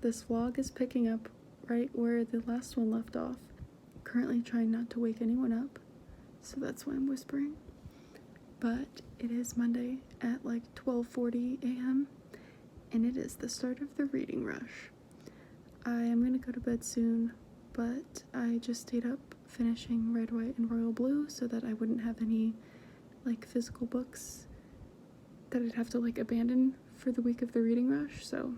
This vlog is picking up right where the last one left off. Currently trying not to wake anyone up, so that's why I'm whispering. But it is Monday at like 12:40 a.m. and it is the start of the reading rush. I am gonna go to bed soon, but I just stayed up finishing Red, White, and Royal Blue so that I wouldn't have any like physical books that I'd have to like abandon for the week of the reading rush. So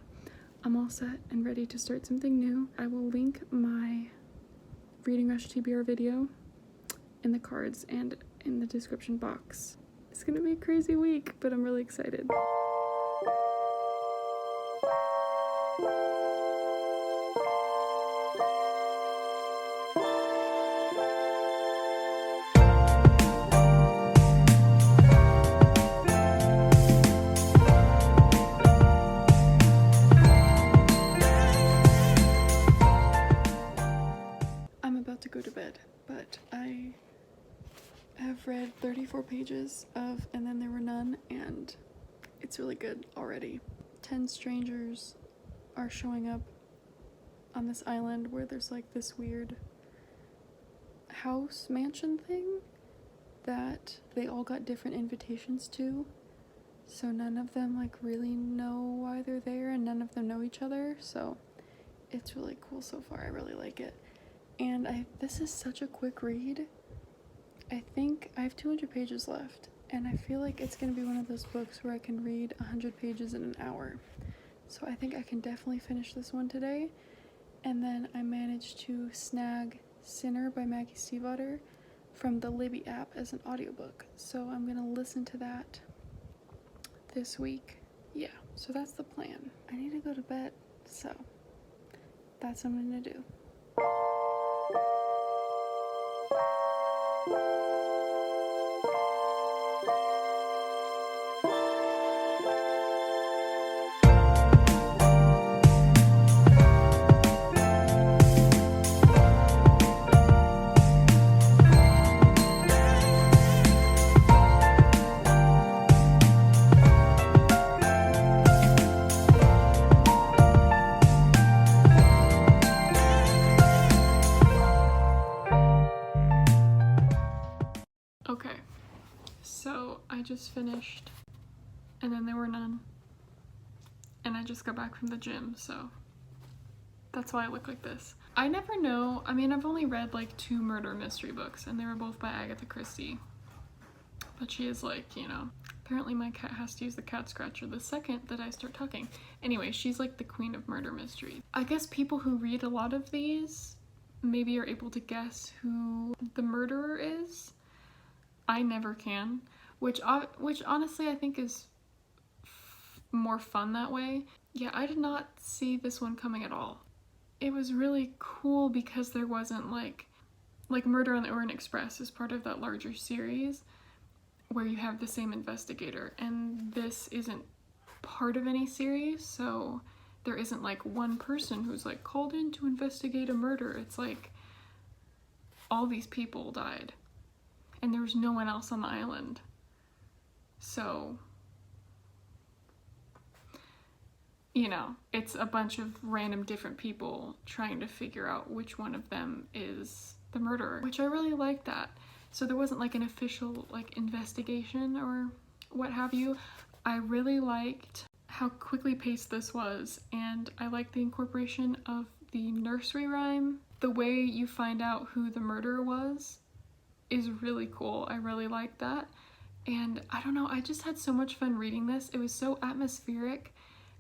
I'm all set and ready to start something new. I will link my reading rush TBR video in the cards and in the description box. It's gonna be a crazy week, but I'm really excited. To go to bed, but I have read 34 pages of And Then There Were None, and it's really good already. 10 strangers are showing up on this island where there's like this weird house mansion thing that they all got different invitations to, so none of them like really know why they're there and none of them know each other, so it's really cool so far. I really like it. And this is such a quick read. I think I have 200 pages left, and I feel like it's going to be one of those books where I can read 100 pages in an hour. So I think I can definitely finish this one today. And then I managed to snag Sinner by Maggie Stiefvater from the Libby app as an audiobook. So I'm going to listen to that this week. Yeah, so that's the plan. I need to go to bed, so that's what I'm going to do. Okay, so I just finished And Then There Were None, and I just got back from the gym, so that's why I look like this. I never know, I mean, I've only read like 2 murder mystery books, and they were both by Agatha Christie, but she is like, you know, apparently my cat has to use the cat scratcher the second that I start talking. Anyway, she's like the queen of murder mystery. I guess people who read a lot of these maybe are able to guess who the murderer is. I never can, which honestly I think is more fun that way. Yeah, I did not see this one coming at all. It was really cool because there wasn't like Murder on the Orient Express is part of that larger series where you have the same investigator, and this isn't part of any series, so there isn't like one person who's like called in to investigate a murder. It's like all these people died and there was no one else on the island. So, you know, it's a bunch of random different people trying to figure out which one of them is the murderer, which I really like that. So there wasn't like an official like investigation or what have you. I really liked how quickly paced this was, and I like the incorporation of the nursery rhyme. The way you find out who the murderer was is really cool. I really like that. And I don't know, I just had so much fun reading this. It was so atmospheric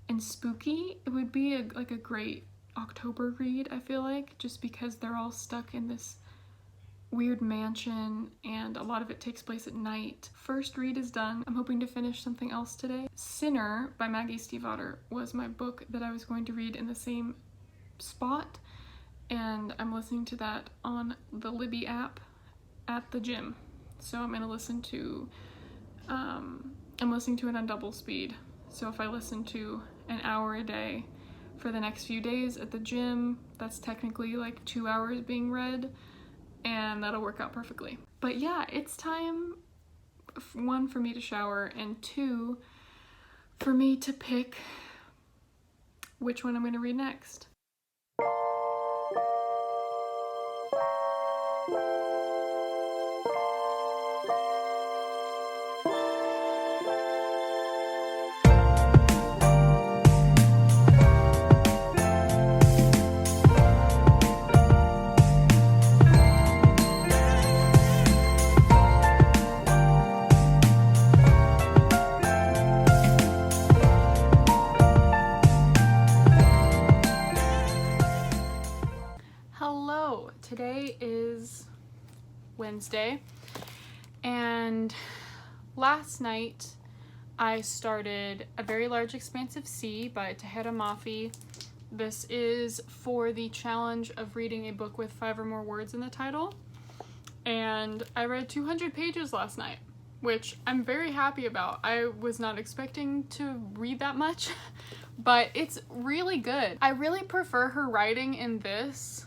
and spooky. It would be like a great October read, I feel like, just because they're all stuck in this weird mansion and a lot of it takes place at night. First read is done. I'm hoping to finish something else today. Sinner by Maggie Stiefvater was my book that I was going to read in the same spot, and I'm listening to that on the Libby app at the gym. So I'm gonna listen to I'm listening to it on double speed. So if I listen to an hour a day for the next few days at the gym, that's technically like 2 hours being read, and that'll work out perfectly. But yeah, it's time, 1, for me to shower, and 2, for me to pick which one I'm going to read next. Hello, today is Wednesday, and last night I started A Very Large Expansive Sea by Tahira Mafi. This is for the challenge of reading a book with 5 or more words in the title, and I read 200 pages last night, which I'm very happy about. I was not expecting to read that much, but it's really good. I really prefer her writing in this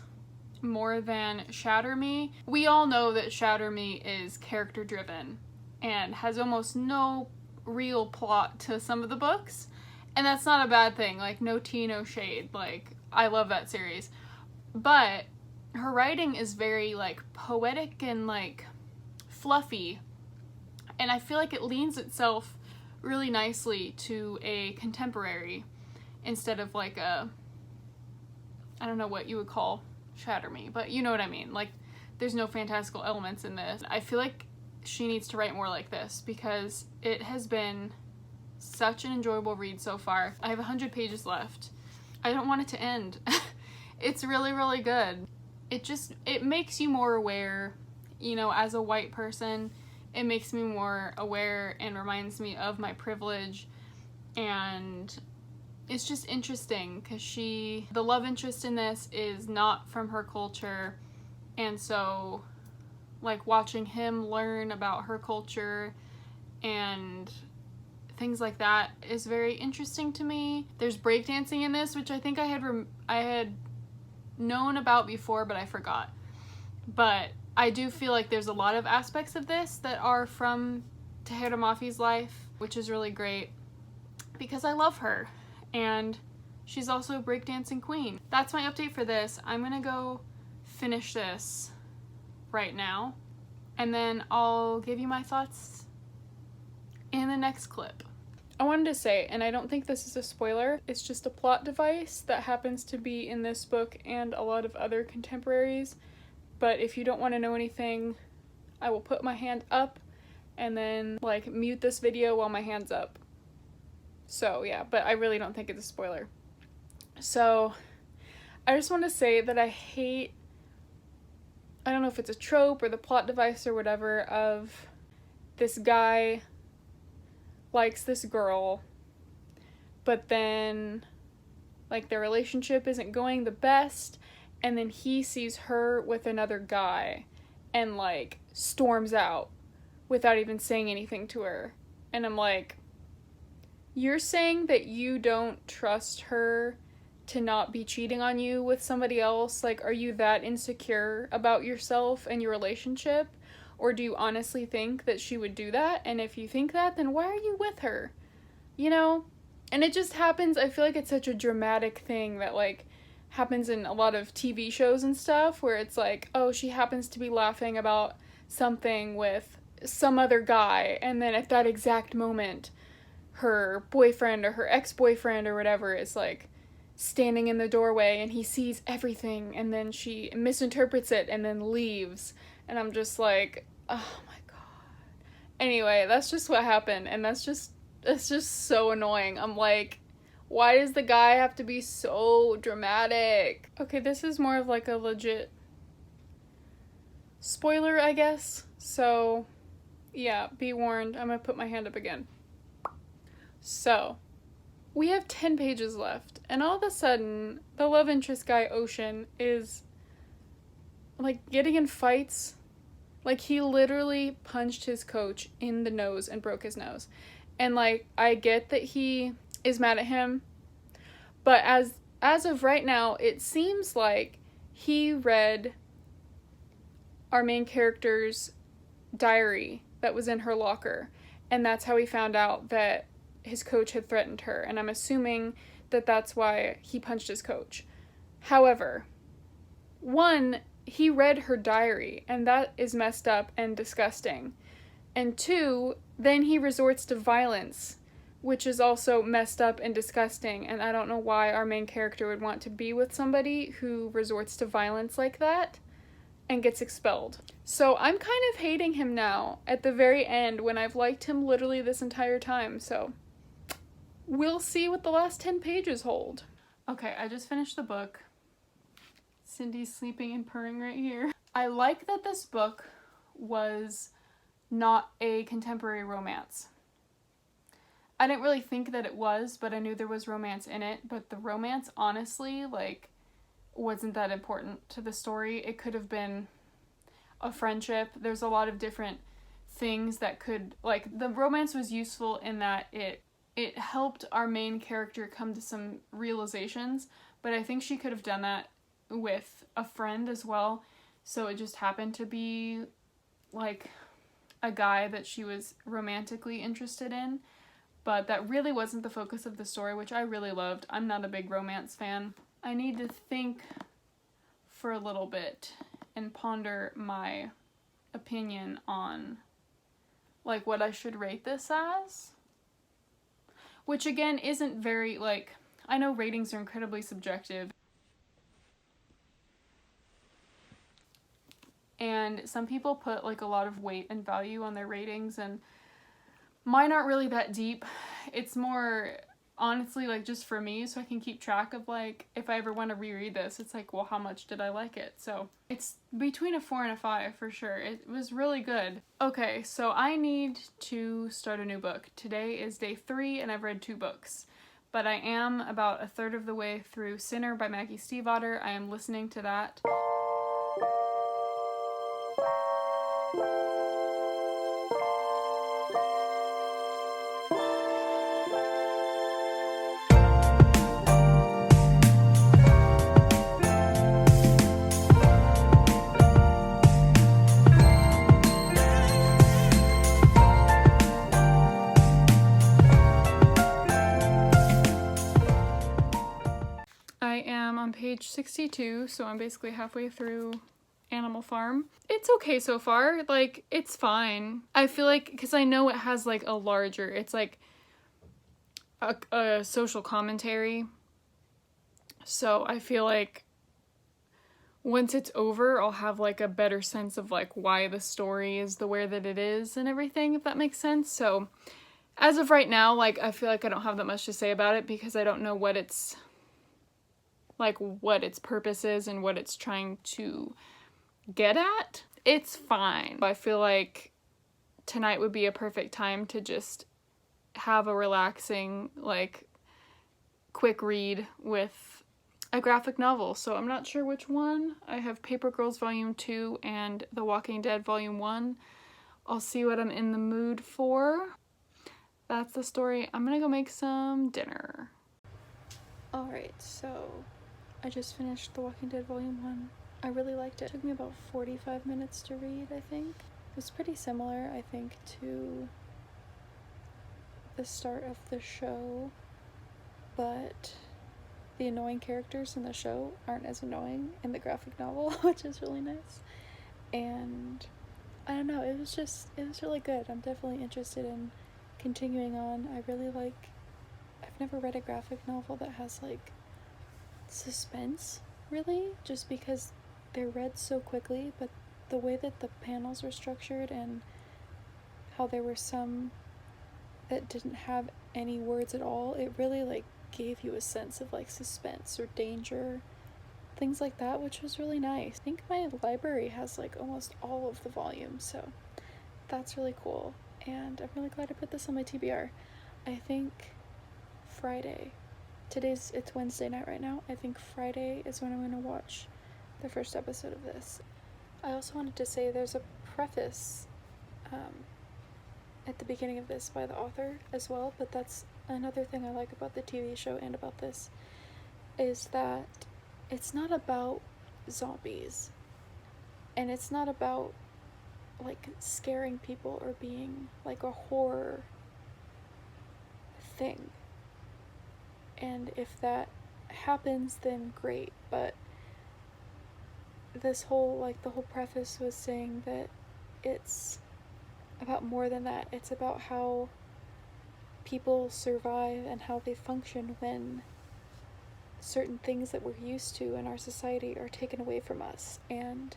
more than Shatter Me. We all know that Shatter Me is character driven and has almost no real plot to some of the books, and that's not a bad thing. Like, no tea, no shade. Like, I love that series, but her writing is very like poetic and like fluffy, and I feel like it leans itself really nicely to a contemporary instead of like a, I don't know what you would call Shatter Me, but you know what I mean. Like, there's no fantastical elements in this. I feel like she needs to write more like this because it has been such an enjoyable read so far. I have 100 pages left. I don't want it to end. It's really, really good. It makes you more aware, you know, as a white person. It makes me more aware and reminds me of my privilege, and it's just interesting because the love interest in this is not from her culture, and so like watching him learn about her culture and things like that is very interesting to me. There's breakdancing in this, which I think I had known about before, but I forgot. But I do feel like there's a lot of aspects of this that are from Tahira Mafi's life, which is really great because I love her. And she's also a breakdancing queen. That's my update for this. I'm gonna go finish this right now, and then I'll give you my thoughts in the next clip. I wanted to say, and I don't think this is a spoiler, it's just a plot device that happens to be in this book and a lot of other contemporaries, but if you don't want to know anything, I will put my hand up and then like mute this video while my hand's up. So yeah, but I really don't think it's a spoiler. So I just want to say that I don't know if it's a trope or the plot device or whatever, of this guy likes this girl, but then like their relationship isn't going the best, and then he sees her with another guy and like storms out without even saying anything to her. And I'm like, you're saying that you don't trust her to not be cheating on you with somebody else? Like, are you that insecure about yourself and your relationship? Or do you honestly think that she would do that? And if you think that, then why are you with her? You know? And it just happens, I feel like it's such a dramatic thing that like happens in a lot of TV shows and stuff, where it's like, oh, she happens to be laughing about something with some other guy, and then at that exact moment her boyfriend or her ex-boyfriend or whatever is like standing in the doorway and he sees everything, and then she misinterprets it and then leaves, and I'm just like, oh my god. Anyway, that's just what happened, and it's just so annoying. I'm like, why does the guy have to be so dramatic? Okay, this is more of like a legit spoiler, I guess. So yeah, be warned, I'm gonna put my hand up again. So, we have 10 pages left, and all of a sudden, the love interest guy, Ocean, is, like, getting in fights. Like, he literally punched his coach in the nose and broke his nose. And, like, I get that he is mad at him, but as of right now, it seems like he read our main character's diary that was in her locker, and that's how he found out that his coach had threatened her. And I'm assuming that that's why he punched his coach. However, one, he read her diary, and that is messed up and disgusting. And two, then he resorts to violence, which is also messed up and disgusting, and I don't know why our main character would want to be with somebody who resorts to violence like that and gets expelled. So I'm kind of hating him now at the very end when I've liked him literally this entire time, so we'll see what the last 10 pages hold. Okay, I just finished the book. Cindy's sleeping and purring right here. I like that this book was not a contemporary romance. I didn't really think that it was, but I knew there was romance in it, but the romance, honestly, like, wasn't that important to the story. It could have been a friendship. There's a lot of different things that could, like, the romance was useful in that it helped our main character come to some realizations, but I think she could have done that with a friend as well. So it just happened to be, like, a guy that she was romantically interested in, but that really wasn't the focus of the story, which I really loved. I'm not a big romance fan. I need to think for a little bit and ponder my opinion on, like, what I should rate this as. Which, again, isn't very, like, I know ratings are incredibly subjective. And some people put, like, a lot of weight and value on their ratings, and mine aren't really that deep. It's more, honestly, like, just for me, so I can keep track of, like, if I ever want to reread this, it's like, well, how much did I like it? So it's between a 4 and a 5 for sure. It was really good. Okay, so I need to start a new book. Today is day 3, and I've read 2 books. But I am about a third of the way through Sinner by Maggie Stiefvater. I am listening to that. I am on page 62, so I'm basically halfway through Animal Farm. It's okay so far, like, it's fine. I feel like, because I know it has, like, a larger, it's like a social commentary, so I feel like once it's over, I'll have, like, a better sense of, like, why the story is the way that it is and everything, if that makes sense. So as of right now, like, I feel like I don't have that much to say about it because I don't know what its, like, what its purpose is and what it's trying to get at. It's fine. I feel like tonight would be a perfect time to just have a relaxing, like, quick read with a graphic novel. So I'm not sure which one. I have Paper Girls Volume 2 and The Walking Dead Volume 1. I'll see what I'm in the mood for. That's the story. I'm gonna go make some dinner. Alright, so I just finished The Walking Dead Volume 1. I really liked it. It took me about 45 minutes to read, I think. It was pretty similar, I think, to the start of the show, but the annoying characters in the show aren't as annoying in the graphic novel, which is really nice. And I don't know, it was really good. I'm definitely interested in continuing on. I've never read a graphic novel that has, like, suspense, really, just because they're read so quickly, but the way that the panels were structured and how there were some that didn't have any words at all, it really, like, gave you a sense of, like, suspense or danger, things like that, which was really nice. I think my library has, like, almost all of the volumes, so that's really cool, and I'm really glad I put this on my TBR. I think Friday, it's Wednesday night right now, I think Friday is when I'm going to watch the first episode of this. I also wanted to say there's a preface at the beginning of this by the author as well, but that's another thing I like about the TV show and about this, is that it's not about zombies, and it's not about, like, scaring people or being, like, a horror thing. And if that happens, then great. But this whole, like, the whole preface was saying that it's about more than that. It's about how people survive and how they function when certain things that we're used to in our society are taken away from us. And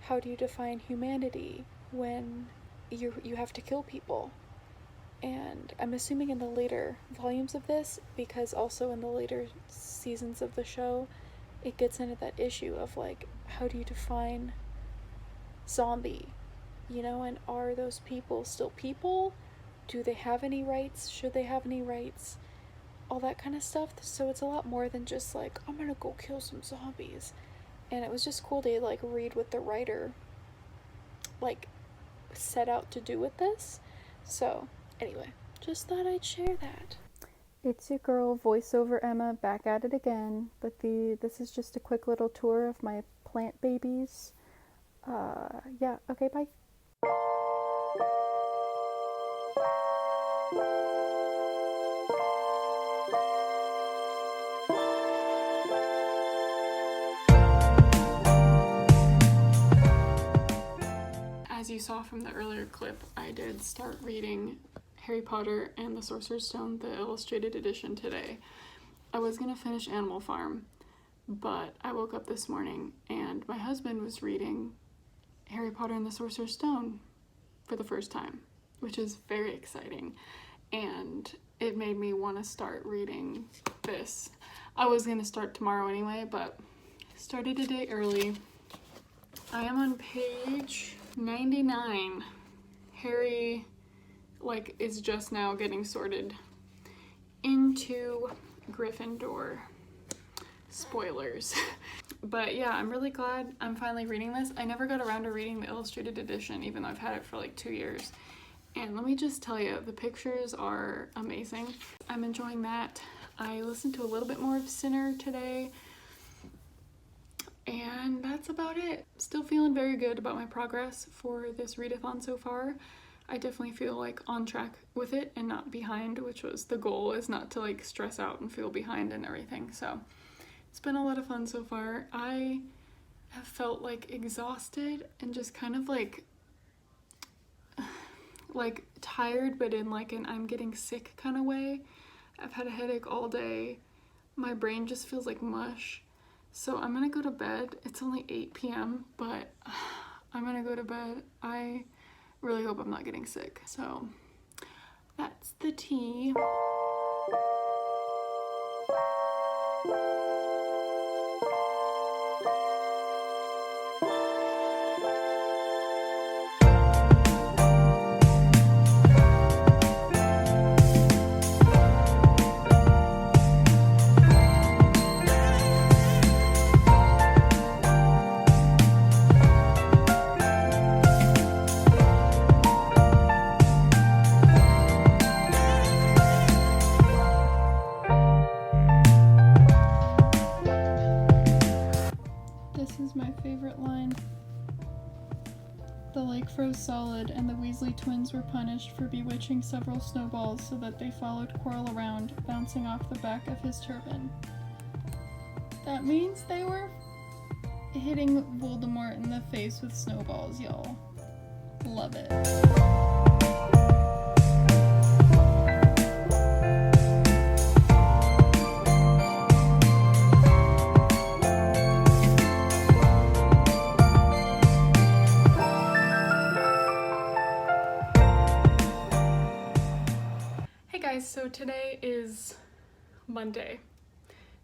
how do you define humanity when you have to kill people? And I'm assuming in the later volumes of this, because also in the later seasons of the show, it gets into that issue of, like, how do you define zombie? You know, and are those people still people? Do they have any rights? Should they have any rights? All that kind of stuff. So it's a lot more than just like, I'm gonna go kill some zombies. And it was just cool to, like, read what the writer, like, set out to do with this. So anyway, just thought I'd share that. It's your girl, voiceover Emma, back at it again. But this is just a quick little tour of my plant babies. Yeah, okay, bye. As you saw from the earlier clip, I did start reading Harry Potter and the Sorcerer's Stone, the illustrated edition, today. I was gonna finish Animal Farm, but I woke up this morning and my husband was reading Harry Potter and the Sorcerer's Stone for the first time, which is very exciting, and it made me want to start reading this. I was gonna start tomorrow anyway, but started a day early. I am on page 99. Harry, like, is just now getting sorted into Gryffindor. Spoilers. But yeah, I'm really glad I'm finally reading this. I never got around to reading the illustrated edition, even though I've had it for like 2 years. And let me just tell you, the pictures are amazing. I'm enjoying that. I listened to a little bit more of Sinner today, and that's about it. Still feeling very good about my progress for this readathon so far. I definitely feel like on track with it and not behind, which was the goal, is not to like stress out and feel behind and everything. So it's been a lot of fun so far. I have felt like exhausted and just kind of like tired, but in like an I'm getting sick kind of way. I've had a headache all day. My brain just feels like mush. So I'm gonna go to bed. It's only 8 p.m., but I'm gonna go to bed. I really hope I'm not getting sick. So that's the tea. This is my favorite line. The lake froze solid, and the Weasley twins were punished for bewitching several snowballs so that they followed Quirrell around, bouncing off the back of his turban. That means they were hitting Voldemort in the face with snowballs, y'all. Love it. So today is Monday.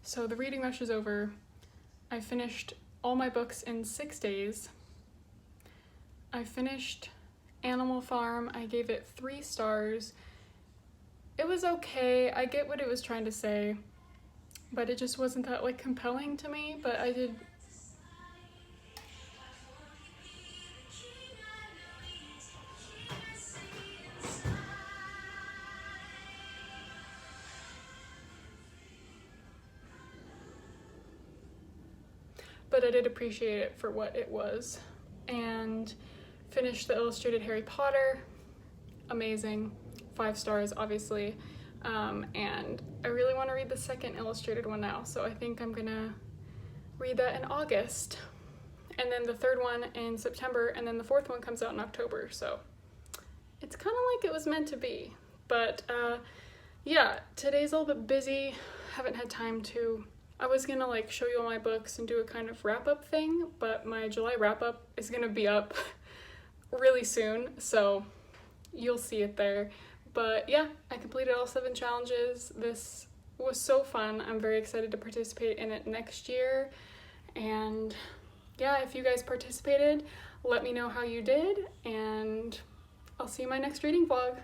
So the reading rush is over. I finished all my books in 6 days. I finished Animal Farm. I gave it 3 stars. It was okay. I get what it was trying to say, but it just wasn't that like compelling to me, but I did. But I did appreciate it for what it was. And finished the illustrated Harry Potter. Amazing. 5 stars, obviously. And I really want to read the second illustrated one now, so I think I'm gonna read that in August, and then the third one in September, and then the fourth one comes out in October, so it's kind of like it was meant to be. But yeah, today's a little bit busy, haven't had time to. I was gonna like show you all my books and do a kind of wrap-up thing, but my July wrap-up is gonna be up really soon, so you'll see it there. But yeah, I completed all 7 challenges. This was so fun. I'm very excited to participate in it next year. And yeah, if you guys participated, let me know how you did, and I'll see you in my next reading vlog.